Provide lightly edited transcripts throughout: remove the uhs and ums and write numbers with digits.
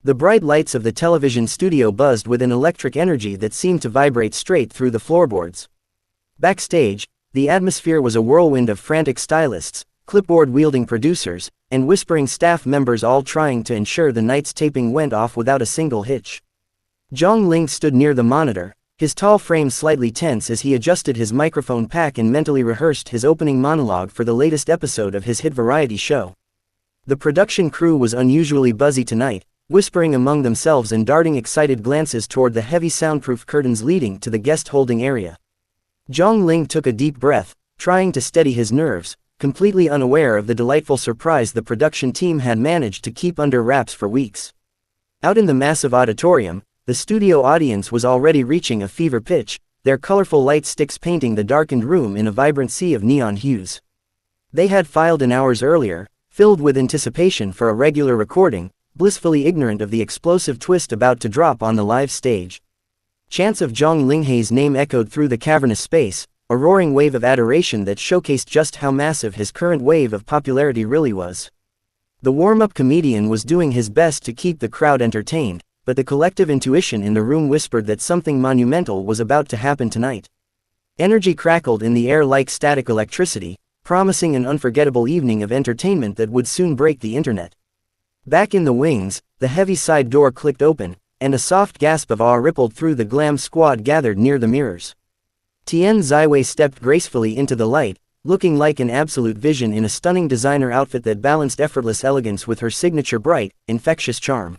The bright lights of the television studio buzzed with an electric energy that seemed to vibrate straight through the floorboards. Backstage, the atmosphere was a whirlwind of frantic stylists, clipboard-wielding producers, and whispering staff members, all trying to ensure the night's taping went off without a single hitch. Zhang Ling stood near the monitor, his tall frame slightly tense as he adjusted his microphone pack and mentally rehearsed his opening monologue for the latest episode of his hit variety show. The production crew was unusually buzzy tonight, whispering among themselves and darting excited glances toward the heavy soundproof curtains leading to the guest holding area. Zhang Ling took a deep breath, trying to steady his nerves, completely unaware of the delightful surprise the production team had managed to keep under wraps for weeks. Out in the massive auditorium, the studio audience was already reaching a fever pitch, their colorful light sticks painting the darkened room in a vibrant sea of neon hues. They had filed in hours earlier, filled with anticipation for a regular recording, blissfully ignorant of the explosive twist about to drop on the live stage. Chants of Zhang Linghei's name echoed through the cavernous space, a roaring wave of adoration that showcased just how massive his current wave of popularity really was. The warm-up comedian was doing his best to keep the crowd entertained, but the collective intuition in the room whispered that something monumental was about to happen tonight. Energy crackled in the air like static electricity, promising an unforgettable evening of entertainment that would soon break the internet. Back in the wings, the heavy side door clicked open, and a soft gasp of awe rippled through the glam squad gathered near the mirrors. Tian Xiwei stepped gracefully into the light, looking like an absolute vision in a stunning designer outfit that balanced effortless elegance with her signature bright, infectious charm.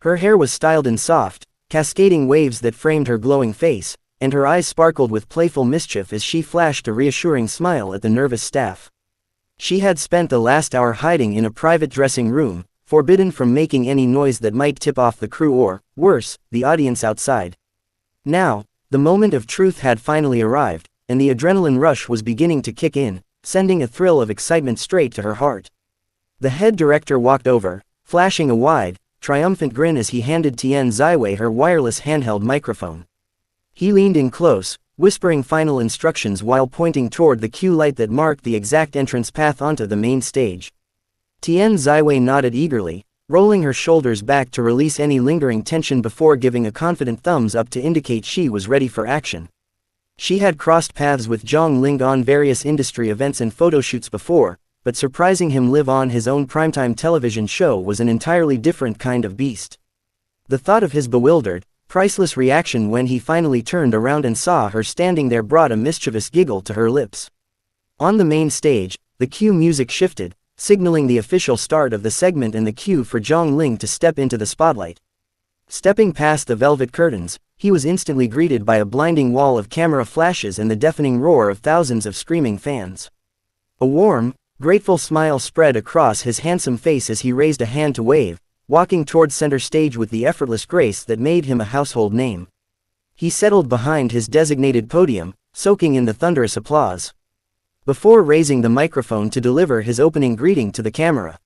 Her hair was styled in soft, cascading waves that framed her glowing face, and her eyes sparkled with playful mischief as she flashed a reassuring smile at the nervous staff. She had spent the last hour hiding in a private dressing room, forbidden from making any noise that might tip off the crew or, worse, the audience outside. Now, the moment of truth had finally arrived, and the adrenaline rush was beginning to kick in, sending a thrill of excitement straight to her heart. The head director walked over, flashing a wide, triumphant grin as he handed Tian Xiwei her wireless handheld microphone. He leaned in close, whispering final instructions while pointing toward the cue light that marked the exact entrance path onto the main stage. Tian Xiwei nodded eagerly, rolling her shoulders back to release any lingering tension before giving a confident thumbs up to indicate she was ready for action. She had crossed paths with Zhang Ling on various industry events and photoshoots before, but surprising him live on his own primetime television show was an entirely different kind of beast. The thought of his bewildered, priceless reaction when he finally turned around and saw her standing there brought a mischievous giggle to her lips. On the main stage, the cue music shifted, signaling the official start of the segment and the cue for Zhang Ling to step into the spotlight. Stepping past the velvet curtains, he was instantly greeted by a blinding wall of camera flashes and the deafening roar of thousands of screaming fans. A warm, grateful smile spread across his handsome face as he raised a hand to wave, walking toward center stage with the effortless grace that made him a household name. He settled behind his designated podium, soaking in the thunderous applause. Before raising the microphone to deliver his opening greeting to the camera.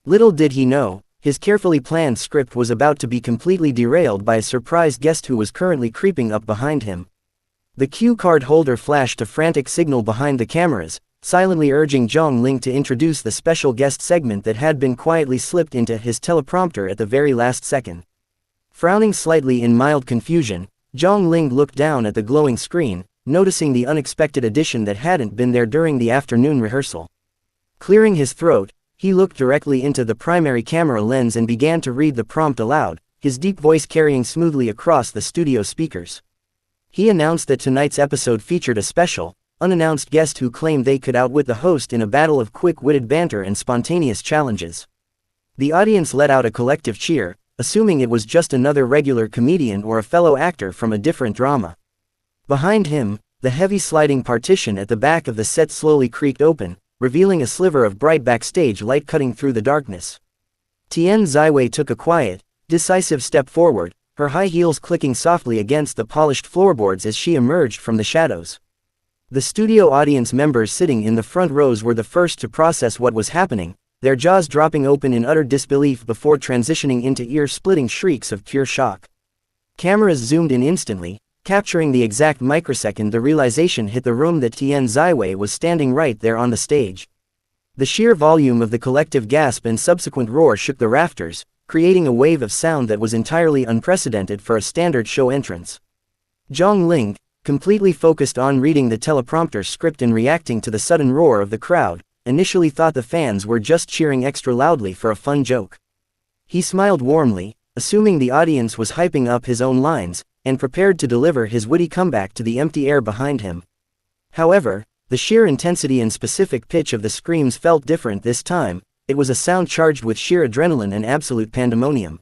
Little did he know, his carefully planned script was about to be completely derailed by a surprise guest who was currently creeping up behind him. The cue card holder flashed a frantic signal behind the cameras, silently urging Zhang Ling to introduce the special guest segment that had been quietly slipped into his teleprompter at the very last second. Frowning slightly in mild confusion, Zhang Ling looked down at the glowing screen, noticing the unexpected addition that hadn't been there during the afternoon rehearsal. Clearing his throat, he looked directly into the primary camera lens and began to read the prompt aloud, his deep voice carrying smoothly across the studio speakers. He announced that tonight's episode featured a special, unannounced guest who claimed they could outwit the host in a battle of quick-witted banter and spontaneous challenges. The audience let out a collective cheer, assuming it was just another regular comedian or a fellow actor from a different drama. Behind him, the heavy sliding partition at the back of the set slowly creaked open, revealing a sliver of bright backstage light cutting through the darkness. Tian Xiwei took a quiet, decisive step forward, her high heels clicking softly against the polished floorboards as she emerged from the shadows. The studio audience members sitting in the front rows were the first to process what was happening, their jaws dropping open in utter disbelief before transitioning into ear-splitting shrieks of pure shock. Cameras zoomed in instantly, capturing the exact microsecond the realization hit the room that Tian Xiwei was standing right there on the stage. The sheer volume of the collective gasp and subsequent roar shook the rafters, creating a wave of sound that was entirely unprecedented for a standard show entrance. Zhang Ling, completely focused on reading the teleprompter script and reacting to the sudden roar of the crowd, initially thought the fans were just cheering extra loudly for a fun joke. He smiled warmly, assuming the audience was hyping up his own lines, and prepared to deliver his witty comeback to the empty air behind him. However, the sheer intensity and specific pitch of the screams felt different this time. It was a sound charged with sheer adrenaline and absolute pandemonium.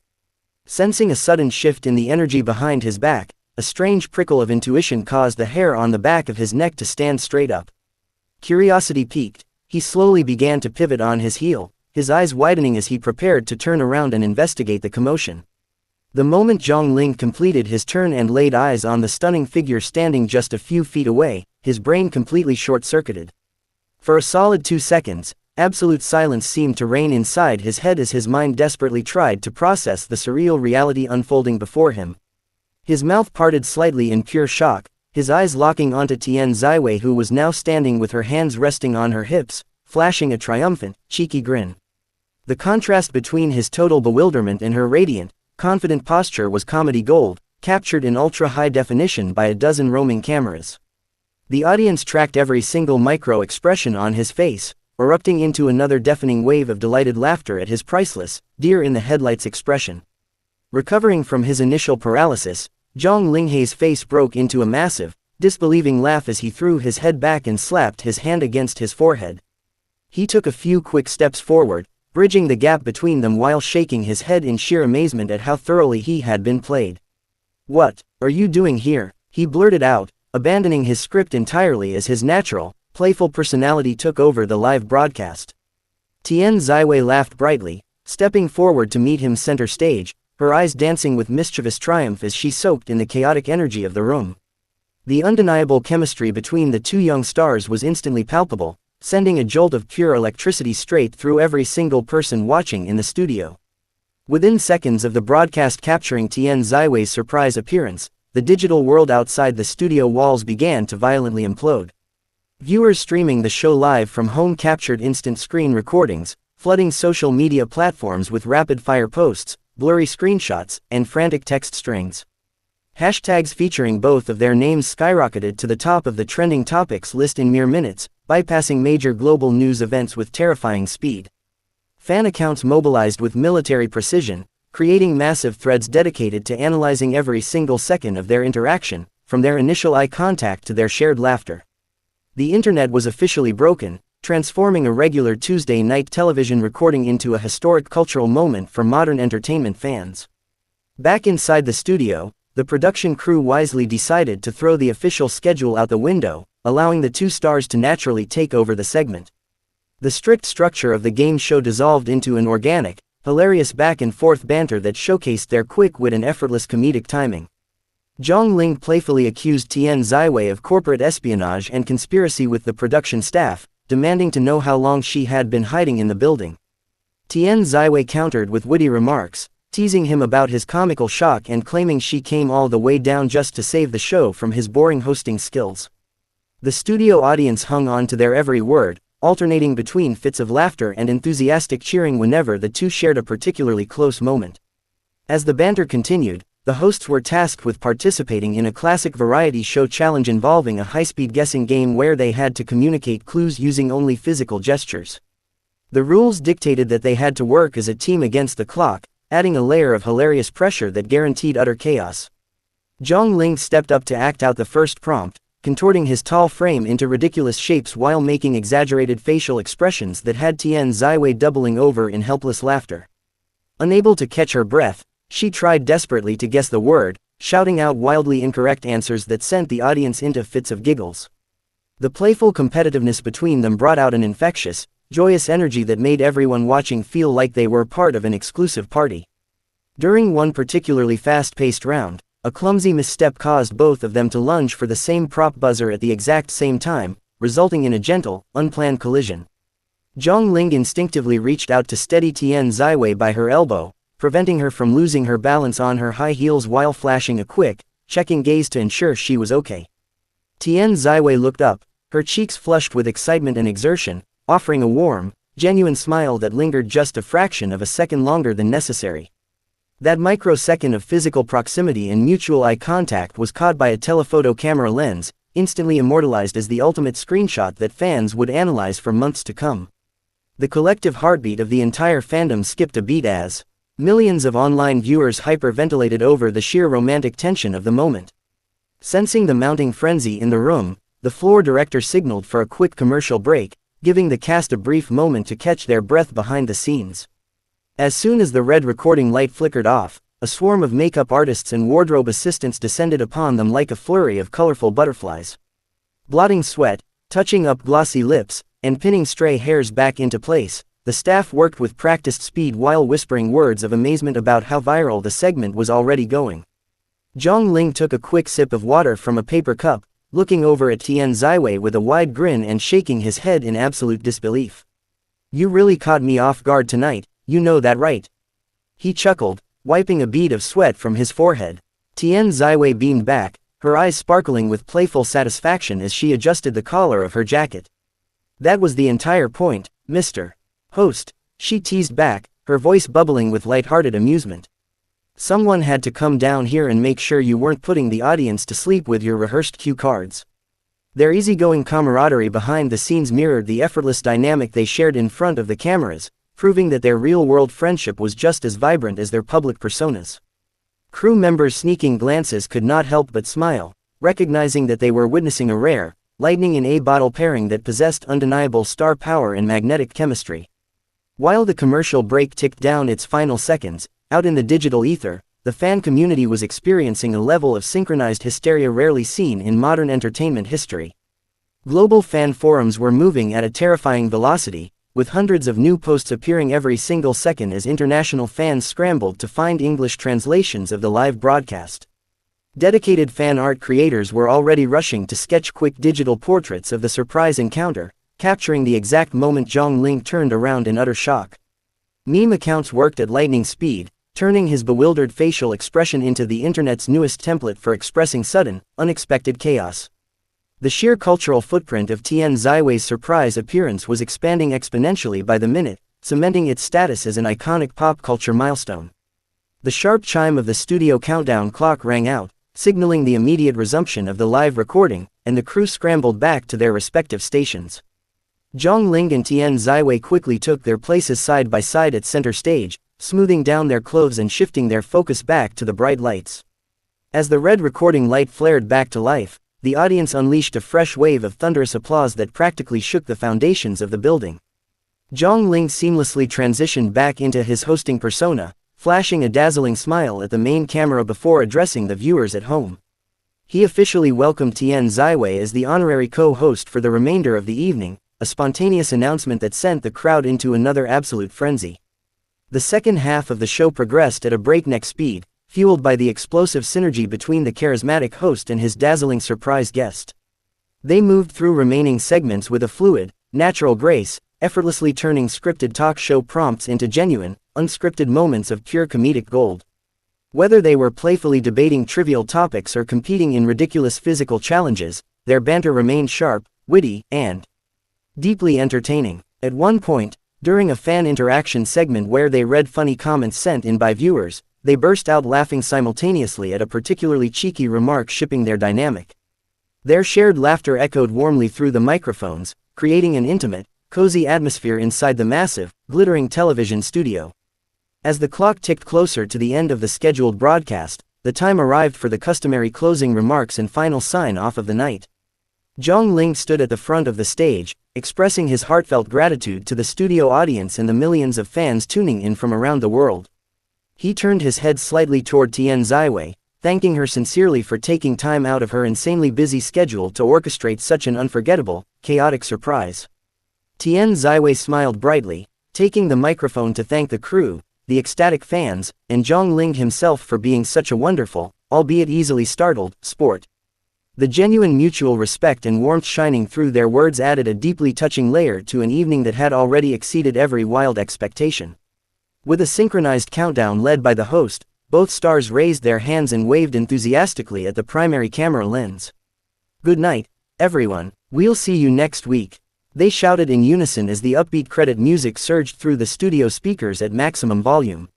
Sensing a sudden shift in the energy behind his back, a strange prickle of intuition caused the hair on the back of his neck to stand straight up. Curiosity piqued, he slowly began to pivot on his heel, his eyes widening as he prepared to turn around and investigate the commotion. The moment Zhang Ling completed his turn and laid eyes on the stunning figure standing just a few feet away, his brain completely short-circuited. For a solid 2 seconds, absolute silence seemed to reign inside his head as his mind desperately tried to process the surreal reality unfolding before him. His mouth parted slightly in pure shock, his eyes locking onto Tian Xiwei, who was now standing with her hands resting on her hips, flashing a triumphant, cheeky grin. The contrast between his total bewilderment and her radiant, confident posture was comedy gold, captured in ultra-high definition by a dozen roaming cameras. The audience tracked every single micro-expression on his face, erupting into another deafening wave of delighted laughter at his priceless, deer-in-the-headlights expression. Recovering from his initial paralysis, Zhang Linghei's face broke into a massive, disbelieving laugh as he threw his head back and slapped his hand against his forehead. He took a few quick steps forward, bridging the gap between them while shaking his head in sheer amazement at how thoroughly he had been played. "What are you doing here?" he blurted out, abandoning his script entirely as his natural, playful personality took over the live broadcast. Tian Xiwei laughed brightly, stepping forward to meet him center stage, her eyes dancing with mischievous triumph as she soaked in the chaotic energy of the room. The undeniable chemistry between the two young stars was instantly palpable, sending a jolt of pure electricity straight through every single person watching in the studio. Within seconds of the broadcast capturing Tian Xiwei's surprise appearance, the digital world outside the studio walls began to violently implode. Viewers streaming the show live from home captured instant screen recordings, flooding social media platforms with rapid-fire posts, blurry screenshots, and frantic text strings. Hashtags featuring both of their names skyrocketed to the top of the trending topics list in mere minutes, bypassing major global news events with terrifying speed. Fan accounts mobilized with military precision, creating massive threads dedicated to analyzing every single second of their interaction, from their initial eye contact to their shared laughter. The internet was officially broken, transforming a regular Tuesday night television recording into a historic cultural moment for modern entertainment fans. Back inside the studio, the production crew wisely decided to throw the official schedule out the window, allowing the two stars to naturally take over the segment. The strict structure of the game show dissolved into an organic, hilarious back-and-forth banter that showcased their quick wit and effortless comedic timing. Zhang Ling playfully accused Tian Xiwei of corporate espionage and conspiracy with the production staff, demanding to know how long she had been hiding in the building. Tian Xiwei countered with witty remarks, teasing him about his comical shock and claiming she came all the way down just to save the show from his boring hosting skills. The studio audience hung on to their every word, alternating between fits of laughter and enthusiastic cheering whenever the two shared a particularly close moment. As the banter continued, the hosts were tasked with participating in a classic variety show challenge involving a high-speed guessing game where they had to communicate clues using only physical gestures. The rules dictated that they had to work as a team against the clock, adding a layer of hilarious pressure that guaranteed utter chaos. Zhang Ling stepped up to act out the first prompt, contorting his tall frame into ridiculous shapes while making exaggerated facial expressions that had Tian Xiwei doubling over in helpless laughter. Unable to catch her breath, she tried desperately to guess the word, shouting out wildly incorrect answers that sent the audience into fits of giggles. The playful competitiveness between them brought out an infectious, joyous energy that made everyone watching feel like they were part of an exclusive party. During one particularly fast-paced round, a clumsy misstep caused both of them to lunge for the same prop buzzer at the exact same time, resulting in a gentle, unplanned collision. Zhang Ling instinctively reached out to steady Tian Xiwei by her elbow, preventing her from losing her balance on her high heels while flashing a quick, checking gaze to ensure she was okay. Tian Xiwei looked up, her cheeks flushed with excitement and exertion, offering a warm, genuine smile that lingered just a fraction of a second longer than necessary. That microsecond of physical proximity and mutual eye contact was caught by a telephoto camera lens, instantly immortalized as the ultimate screenshot that fans would analyze for months to come. The collective heartbeat of the entire fandom skipped a beat as millions of online viewers hyperventilated over the sheer romantic tension of the moment. Sensing the mounting frenzy in the room, the floor director signaled for a quick commercial break, giving the cast a brief moment to catch their breath behind the scenes. As soon as the red recording light flickered off, a swarm of makeup artists and wardrobe assistants descended upon them like a flurry of colorful butterflies. Blotting sweat, touching up glossy lips, and pinning stray hairs back into place, the staff worked with practiced speed while whispering words of amazement about how viral the segment was already going. Zhang Ling took a quick sip of water from a paper cup, looking over at Tian Xiwei with a wide grin and shaking his head in absolute disbelief. "You really caught me off guard tonight, you know that right?" He chuckled, wiping a bead of sweat from his forehead. Tian Xiwei beamed back, her eyes sparkling with playful satisfaction as she adjusted the collar of her jacket. "That was the entire point, Mr. Host," she teased back, her voice bubbling with light-hearted amusement. "Someone had to come down here and make sure you weren't putting the audience to sleep with your rehearsed cue cards." Their easygoing camaraderie behind the scenes mirrored the effortless dynamic they shared in front of the cameras, proving that their real-world friendship was just as vibrant as their public personas. Crew members' sneaking glances could not help but smile, recognizing that they were witnessing a rare, lightning-in-a-bottle pairing that possessed undeniable star power and magnetic chemistry. While the commercial break ticked down its final seconds, out in the digital ether, the fan community was experiencing a level of synchronized hysteria rarely seen in modern entertainment history. Global fan forums were moving at a terrifying velocity, with hundreds of new posts appearing every single second as international fans scrambled to find English translations of the live broadcast. Dedicated fan art creators were already rushing to sketch quick digital portraits of the surprise encounter, capturing the exact moment Zhang Ling turned around in utter shock. Meme accounts worked at lightning speed, turning his bewildered facial expression into the internet's newest template for expressing sudden, unexpected chaos. The sheer cultural footprint of Tian Xiwei's surprise appearance was expanding exponentially by the minute, cementing its status as an iconic pop culture milestone. The sharp chime of the studio countdown clock rang out, signaling the immediate resumption of the live recording, and the crew scrambled back to their respective stations. Zhang Ling and Tian Xiwei quickly took their places side by side at center stage, smoothing down their clothes and shifting their focus back to the bright lights. As the red recording light flared back to life, the audience unleashed a fresh wave of thunderous applause that practically shook the foundations of the building. Zhang Ling seamlessly transitioned back into his hosting persona, flashing a dazzling smile at the main camera before addressing the viewers at home. He officially welcomed Tian Xiwei as the honorary co-host for the remainder of the evening, a spontaneous announcement that sent the crowd into another absolute frenzy. The second half of the show progressed at a breakneck speed, fueled by the explosive synergy between the charismatic host and his dazzling surprise guest. They moved through remaining segments with a fluid, natural grace, effortlessly turning scripted talk show prompts into genuine, unscripted moments of pure comedic gold. Whether they were playfully debating trivial topics or competing in ridiculous physical challenges, their banter remained sharp, witty, and deeply entertaining. At one point, during a fan interaction segment where they read funny comments sent in by viewers, they burst out laughing simultaneously at a particularly cheeky remark shipping their dynamic. Their shared laughter echoed warmly through the microphones, creating an intimate, cozy atmosphere inside the massive, glittering television studio. As the clock ticked closer to the end of the scheduled broadcast, the time arrived for the customary closing remarks and final sign-off of the night. Zhang Ling stood at the front of the stage, expressing his heartfelt gratitude to the studio audience and the millions of fans tuning in from around the world. He turned his head slightly toward Tian Xiwei, thanking her sincerely for taking time out of her insanely busy schedule to orchestrate such an unforgettable, chaotic surprise. Tian Xiwei smiled brightly, taking the microphone to thank the crew, the ecstatic fans, and Zhang Ling himself for being such a wonderful, albeit easily startled, sport. The genuine mutual respect and warmth shining through their words added a deeply touching layer to an evening that had already exceeded every wild expectation. With a synchronized countdown led by the host, both stars raised their hands and waved enthusiastically at the primary camera lens. "Good night, everyone, we'll see you next week," they shouted in unison as the upbeat credit music surged through the studio speakers at maximum volume.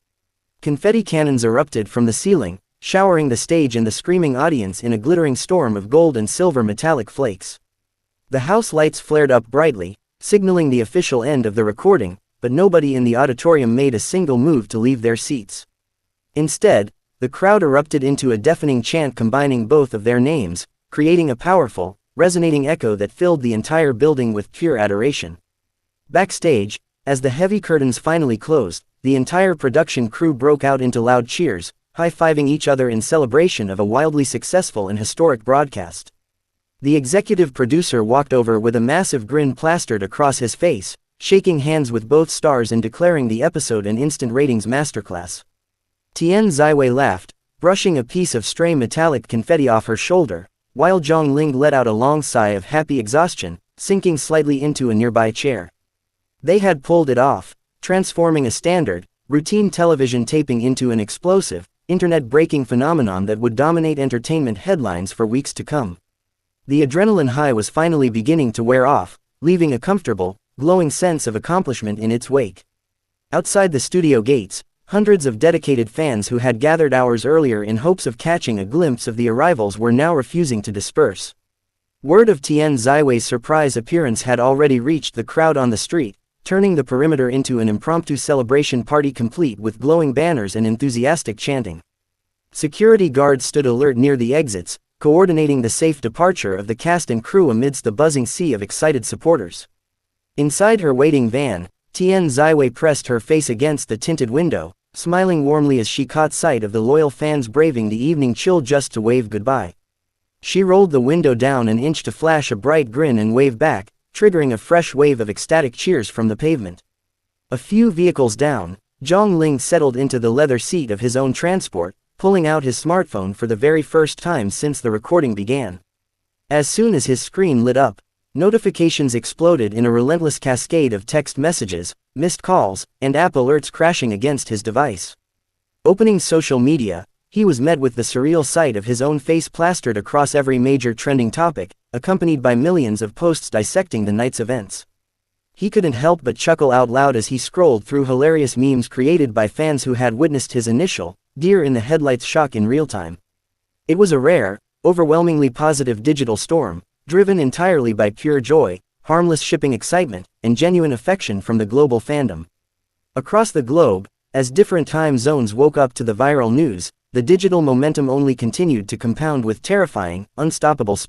Confetti cannons erupted from the ceiling, showering the stage and the screaming audience in a glittering storm of gold and silver metallic flakes. The house lights flared up brightly, signaling the official end of the recording, but nobody in the auditorium made a single move to leave their seats. Instead, the crowd erupted into a deafening chant combining both of their names, creating a powerful, resonating echo that filled the entire building with pure adoration. Backstage, as the heavy curtains finally closed, the entire production crew broke out into loud cheers, high-fiving each other in celebration of a wildly successful and historic broadcast. The executive producer walked over with a massive grin plastered across his face, shaking hands with both stars and declaring the episode an instant ratings masterclass. Tian Xiwei laughed, brushing a piece of stray metallic confetti off her shoulder, while Zhang Ling let out a long sigh of happy exhaustion, sinking slightly into a nearby chair. They had pulled it off, transforming a standard, routine television taping into an explosive, internet-breaking phenomenon that would dominate entertainment headlines for weeks to come. The adrenaline high was finally beginning to wear off, leaving a comfortable, glowing sense of accomplishment in its wake. Outside the studio gates, hundreds of dedicated fans who had gathered hours earlier in hopes of catching a glimpse of the arrivals were now refusing to disperse. Word of Tian Xiwei's surprise appearance had already reached the crowd on the street, turning the perimeter into an impromptu celebration party complete with glowing banners and enthusiastic chanting. Security guards stood alert near the exits, coordinating the safe departure of the cast and crew amidst the buzzing sea of excited supporters. Inside her waiting van, Tian Xiwei pressed her face against the tinted window, smiling warmly as she caught sight of the loyal fans braving the evening chill just to wave goodbye. She rolled the window down an inch to flash a bright grin and wave back, triggering a fresh wave of ecstatic cheers from the pavement. A few vehicles down, Zhang Ling settled into the leather seat of his own transport, pulling out his smartphone for the very first time since the recording began. As soon as his screen lit up, notifications exploded in a relentless cascade of text messages, missed calls, and app alerts crashing against his device. Opening social media, he was met with the surreal sight of his own face plastered across every major trending topic, accompanied by millions of posts dissecting the night's events. He couldn't help but chuckle out loud as he scrolled through hilarious memes created by fans who had witnessed his initial, deer-in-the-headlights shock in real time. It was a rare, overwhelmingly positive digital storm, driven entirely by pure joy, harmless shipping excitement, and genuine affection from the global fandom. Across the globe, as different time zones woke up to the viral news, the digital momentum only continued to compound with terrifying, unstoppable speed.